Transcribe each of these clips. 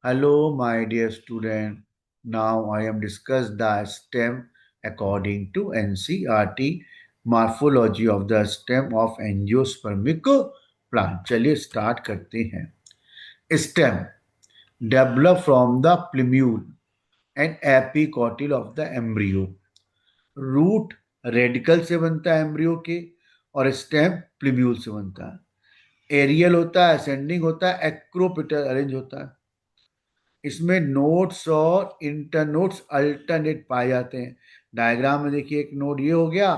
Hello, my dear student. Now I am discuss the stem according to NCERT Morphology of the stem of angiospermic plant. चलिए start करते हैं. Stem develop from the plumule and epicotyl of the embryo. Root radical से बनता है embryo के और stem plumule से बनता है. एरियल होता है, असेंडिंग होता है, एक्रोपिटल अरेंज होता है. इसमें नोट्स और इंटरनोट्स अल्टरनेट पाए जाते हैं. डायग्राम में देखिए, एक नोड ये हो गया,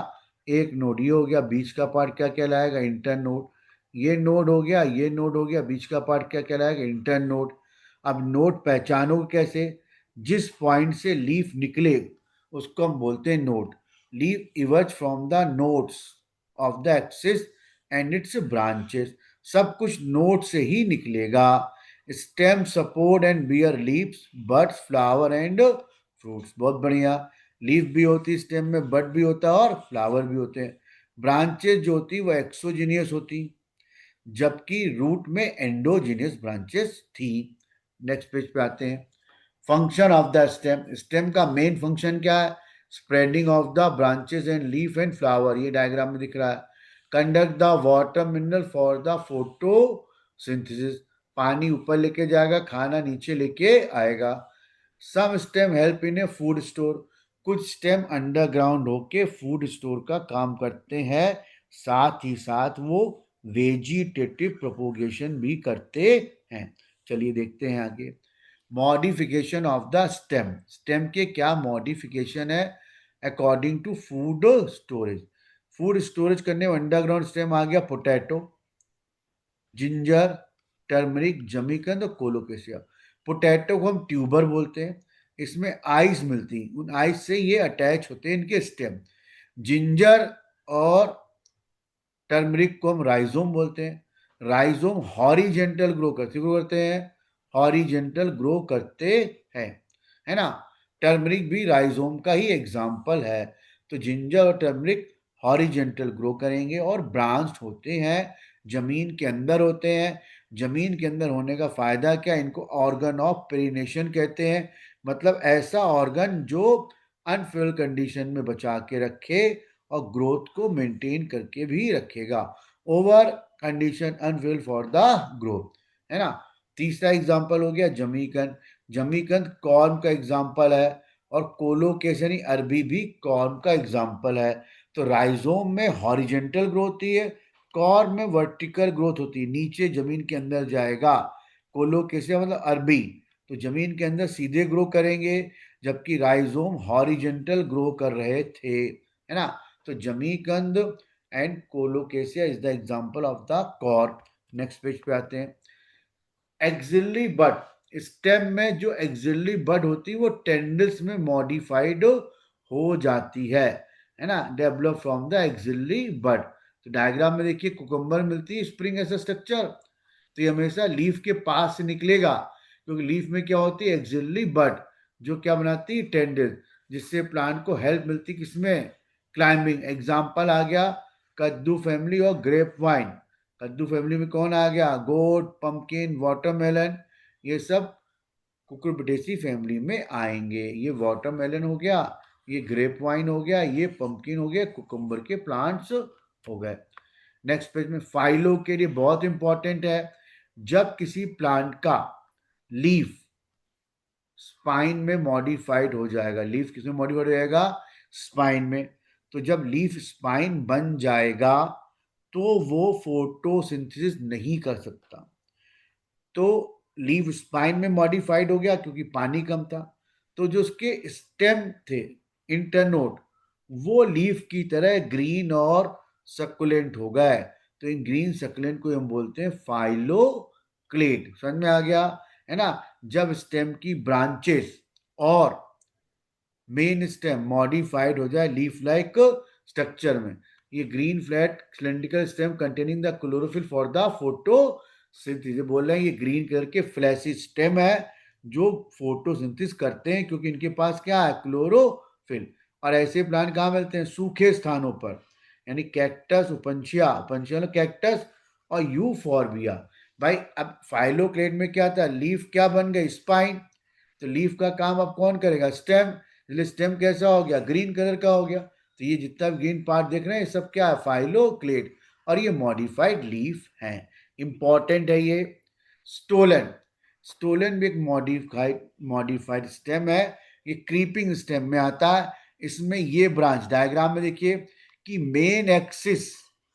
एक नोड ये हो गया, बीच का पार्ट क्या कहलाएगा? इंटरनोड. ये नोड हो गया, ये नोड हो गया, बीच का पार्ट क्या कहलाएगा? इंटरनोड. अब नोड पहचानोगे कैसे? जिस पॉइंट से लीफ निकले उसको हम बोलते हैं node. Leaf emerge from the nodes of the axis and its branches. सब कुछ नोड से ही निकलेगा. Stem support and bear leaves, buds, flower and fruits. बहुत बढ़िया. लीफ भी होती है स्टेम में, बड भी होता है और फ्लावर भी होते हैं. ब्रांचेस जो होती वो एक्सोजीनियस होती, जबकि रूट में एंडोजीनियस ब्रांचेस थी. नेक्स्ट पेज पे आते हैं. Function of the stem. Stem का मेन फंक्शन क्या है? Spreading of the branches and leaf and flower. ये डायग्राम में दिख रहा है. Conduct the water mineral for the photosynthesis. पानी ऊपर लेके जाएगा, खाना नीचे लेके आएगा. Some stem help in a food store. कुछ स्टेम अंडरग्राउंड होके फूड स्टोर का काम करते हैं. साथ ही साथ वो वेजिटेटिव प्रोपोगेशन भी करते हैं. चलिए देखते हैं आगे. Modification of the stem. Stem के क्या मॉडिफिकेशन है according to food storage? Food storage करने में अंडरग्राउंड स्टेम आ गया पोटैटो, जिंजर, टर्मरिक, जमीकंद और कोलोकेशिया. पोटैटो को हम ट्यूबर बोलते हैं. इसमें आइस मिलती, उन आइस से ये अटैच होते हैं इनके स्टेम. जिंजर और टर्मरिक को हम राइजोम बोलते हैं. राइजोम हॉरिजेंटल ग्रो करते हैं, हॉरिजेंटल ग्रो करते हैं, है ना. टर्मरिक भी राइजोम का ही एग्जाम्पल है. तो जिंजर और टर्मरिक हॉरिजेंटल ग्रो करेंगे और ब्रांच होते हैं, जमीन के अंदर होते हैं. जमीन के अंदर होने का फायदा क्या? इनको ऑर्गन ऑफ पेरिनेशन कहते हैं. मतलब ऐसा ऑर्गन जो अनफेवरेबल कंडीशन में बचा के रखे और ग्रोथ को मेंटेन करके भी रखेगा. Over condition unfavourable for the growth, है ना. तीसरा एग्जांपल हो गया जमीकंद. जमीकंद कॉर्न का एग्जांपल है और कोलोकेशिया अरबी भी कॉर्न का एग्जांपल है. तो राइजोम में हॉरिजेंटल ग्रोथ होती है, कॉर्न में वर्टिकल ग्रोथ होती है, नीचे जमीन के अंदर जाएगा. कोलोकेशिया मतलब अरबी, तो जमीन के अंदर सीधे ग्रो करेंगे, जबकि राइजोम हॉरिजेंटल ग्रो कर रहे थे, है ना. तो जमीकंद and colocasia is the example of the corn. Next page पे आते हैं. एक्सिलरी बड. स्टेम में जो एक्सिलरी बड होती है वो टेंडल्स में मॉडिफाइड हो जाती है ना. डेवलप फ्रॉम द एक्सिलरी बड. तो डायग्राम में देखिए, कुकुम्बर मिलती है स्प्रिंग ऐसा स्ट्रक्चर. तो ये हमेशा लीफ के पास से निकलेगा, क्योंकि लीफ में क्या होती है? एक्सिलरी बड, जो क्या बनाती है? टेंडल, जिससे प्लांट को हेल्प मिलती किसमें? क्लाइंबिंग. एग्जाम्पल आ गया कद्दू फैमिली और ग्रेप वाइन. कद्दू फैमिली में कौन आ गया? गोट, पंपकिन, वाटरमेलन. ये सब कुकुरबिटेसी फैमिली में आएंगे. ये वाटरमेलन हो गया, ये ग्रेप वाइन हो गया, ये पंपकिन हो गया, कुकुम्बर के प्लांट्स हो गए. नेक्स्ट पेज में फाइलो के लिए बहुत इंपॉर्टेंट है. जब किसी प्लांट का लीफ स्पाइन में मॉडिफाइड हो जाएगा, लीफ किसमें मॉडिफाइड हो जाएगा? स्पाइन में. तो जब लीफ स्पाइन बन जाएगा तो वो फोटोसिंथेसिस नहीं कर सकता. तो लीफ स्पाइन में मॉडिफाइड हो गया क्योंकि पानी कम था. तो जो उसके स्टेम थे, इंटरनोड, वो लीफ की तरह ग्रीन और सक्कुलेंट हो गए. तो इन ग्रीन सक्कुलेंट को हम बोलते हैं फाइलोक्लेट. समझ में आ गया, है ना. जब स्टेम की ब्रांचेस और मेन स्टेम मॉडिफाइड हो जाए लीफ लाइक स्ट्रक्चर में. ये green flat cylindrical stem containing the chlorophyll for the photosynthesis. बोल रहे हैं ये ग्रीन कलर के फ्लैशी स्टेम है जो फोटोसिंथेसिस करते हैं, क्योंकि इनके पास क्या है? क्लोरोफिल. और ऐसे प्लांट कहाँ मिलते हैं? सूखे स्थानों पर, यानी कैक्टस, उपंशिया, उपंशिया कैक्टस और यूफॉर्बिया. भाई अब फाइलोक्लेट में क्या था, लीफ क्या बन गई, स्पाइन। तो लीफ का काम अब कौन करेगा, स्टेम। इसलिए स्टेम कैसा हो गया, ग्रीन कलर का हो गया। तो ये जितना भी ग्रीन पार्ट देख रहे हैं ये सब क्या है, फाइलोक्लेट। और ये मॉडिफाइड लीफ है, इंपॉर्टेंट है ये। स्टोलन, स्टोलन भी एक मॉडिफाइड मॉडिफाइड स्टेम है। ये क्रीपिंग स्टेम में आता है। इसमें ये ब्रांच डायग्राम में देखिए कि मेन एक्सिस,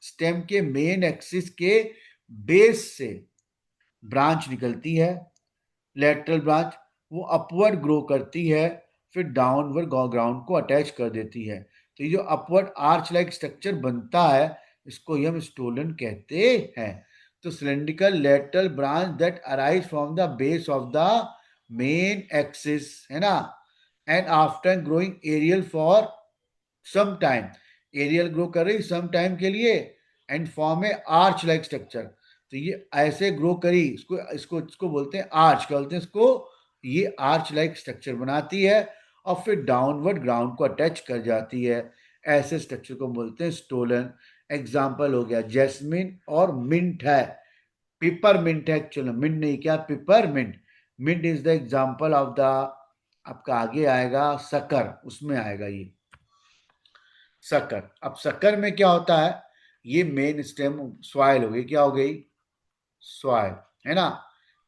स्टेम के मेन एक्सिस के बेस से ब्रांच निकलती है, लेटरल ब्रांच। वो अपवर्ड ग्रो करती है, फिर डाउनवर्ड ग्राउंड को अटैच कर देती है। तो ये जो अपवर्ड आर्च लाइक स्ट्रक्चर बनता है इसको हम स्टोलन कहते हैं। तो cylindrical lateral branch that arise from the base of the main axis, है ना, and after growing aerial for some time, aerial grow कर रही सम टाइम के लिए, and form a arch like structure. तो ये ऐसे ग्रो करी, इसको इसको इसको बोलते हैं आर्च, क्या बोलते हैं इसको, ये आर्च लाइक स्ट्रक्चर बनाती है और फिर डाउनवर्ड ग्राउंड को अटैच कर जाती है। ऐसे स्ट्रक्चर को बोलते हैं स्टोलन। एग्जाम्पल हो गया जैस्मिन और मिंट है, पिपर मिंट है एक्चुअली, मिंट नहीं, क्या peppermint. Mint is the example of the, आपका आगे आएगा शक्कर, उसमें आएगा ये शक्कर। अब शक्कर में क्या होता है, ये मेन स्टेम सॉइल हो गई, क्या हो गई, सॉइल, है ना।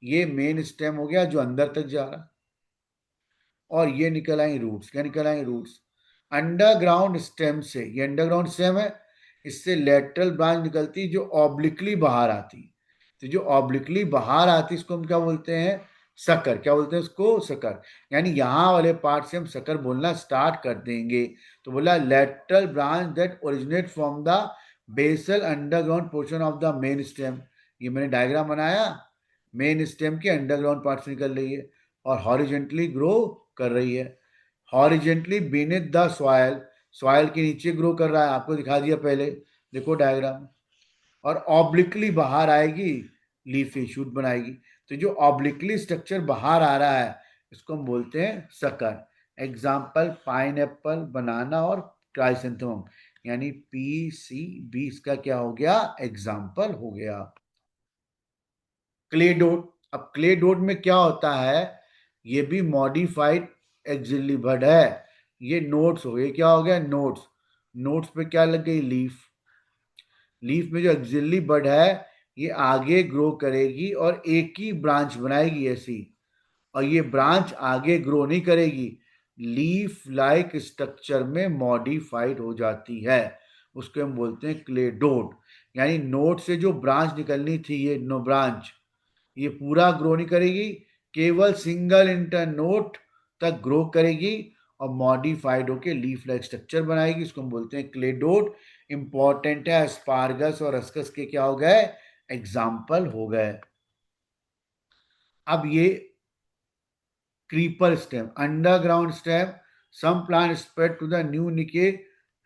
ये मेन स्टेम हो गया जो अंदर तक जा रहा, और ये निकल आई रूट्स, क्या निकल आई रूट्स। अंडरग्राउंड स्टेम से, ये अंडरग्राउंड स्टेम है, इससे लेटरल ब्रांच निकलती जो ऑब्लिकली बाहर आती। तो जो ऑब्लिकली बाहर आती इसको हम क्या बोलते हैं, सकर, क्या बोलते हैं उसको, सकर। यानी यहाँ वाले पार्ट से हम सकर बोलना स्टार्ट कर देंगे। तो बोला lateral branch that originate from the basal underground portion of the main stem. ये मैंने डायग्राम बनाया, मेन स्टेम के अंडरग्राउंड पार्ट से निकल रही है और हॉरिजेंटली ग्रो कर रही है। Horizontally beneath the soil, soil के नीचे ग्रो कर रहा है, आपको दिखा दिया पहले, देखो डायग्राम। और ऑब्लिकली बाहर आएगी, लीफी शूट बनाएगी। तो जो ऑब्लिकली स्ट्रक्चर बाहर आ रहा है इसको हम बोलते हैं सकर। एग्जाम्पल पाइन एप्पल, बनाना और क्राइसेंथेमम, यानी PCB इसका क्या हो गया, एग्जाम्पल हो गया। क्ले डोट, अब क्ले डोट में क्या होता है, ये भी मॉडिफाइड एक्सिलरी बड है। ये नोट्स हो गए, क्या हो गया, नोट्स। नोट्स पे क्या लग गई, लीफ। लीफ में जो एक्सिलरी बड है ये आगे ग्रो करेगी और एक ही ब्रांच बनाएगी ऐसी, और ये ब्रांच आगे ग्रो नहीं करेगी, लीफ लाइक स्ट्रक्चर में मॉडिफाइड हो जाती है। उसको हम बोलते हैं क्ले डोट। यानी नोट से जो ब्रांच निकलनी थी, ये नो ब्रांच, ये पूरा ग्रो नहीं करेगी, केवल सिंगल इंटर नोट तक ग्रो करेगी और मॉडिफाइड होके लीफ लाइक स्ट्रक्चर बनाएगी। इसको हम बोलते हैं क्लेडोट। इंपॉर्टेंट है, एस्पार्गस और अस्कस के क्या हो गए, एग्जाम्पल हो गए। अब ये creeper stem, underground stem, some plant spread to the new niche,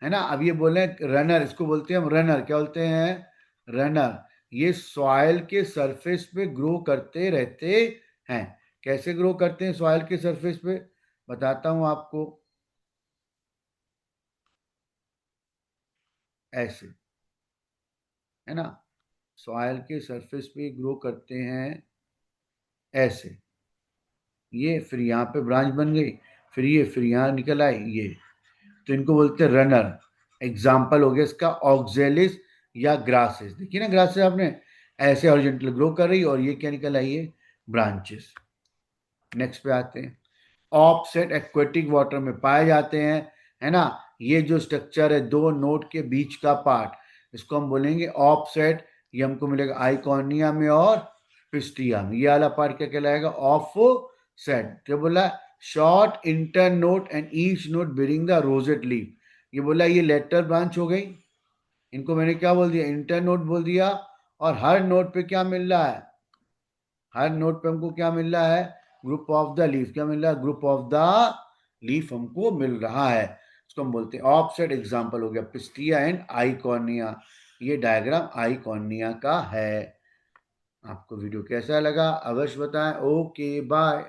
है ना। अब ये बोले रनर, इसको बोलते हैं हम रनर, क्या बोलते हैं, रनर। ये सॉइल के सरफेस पे ग्रो करते रहते हैं। कैसे ग्रो करते हैं सॉइल के सरफेस पे, बताता हूं आपको, ऐसे, है ना। सॉइल के सरफेस पे ग्रो करते हैं ऐसे, ये फिर यहाँ पे ब्रांच बन गई, फिर ये, फिर यहाँ निकल आई ये। तो इनको बोलते हैं रनर। एग्जाम्पल हो गया इसका ऑक्जेलिस या ग्रासेस, देखिए ना ग्रासेस आपने, ऐसे हॉरिजॉन्टल ग्रो कर रही और ये क्या निकल आई है, ब्रांचेस। नेक्स्ट पे आते हैं, ऑफसेट एक्वेटिक वाटर में पाए जाते हैं, है ना। ये जो स्ट्रक्चर है दो नोड के बीच का पार्ट, इसको हम बोलेंगे ऑफसेट। ये हमको मिलेगा आइकॉनिया में और पिस्टिया में। ये वाला पार्ट क्या कहलाएगा, ऑफ सेट। क्या बोला, short inter note and each note bearing the rosette leaf. ये बोला ये लेटर ब्रांच हो गई, इनको मैंने क्या बोल दिया, इंटर नोट बोल दिया। और हर नोट पे क्या मिल रहा है, हर नोट पे हमको क्या मिल रहा है, ग्रुप ऑफ द लीफ, क्या मिल रहा है, ग्रुप ऑफ द लीफ हमको मिल रहा है। इसको हम बोलते हैं ऑफसेट। एग्जाम्पल हो गया पिस्टिया एंड आइकॉनिया। ये डायग्राम आइकॉनिया का है। आपको वीडियो कैसा लगा अवश्य बताएं। Okay bye.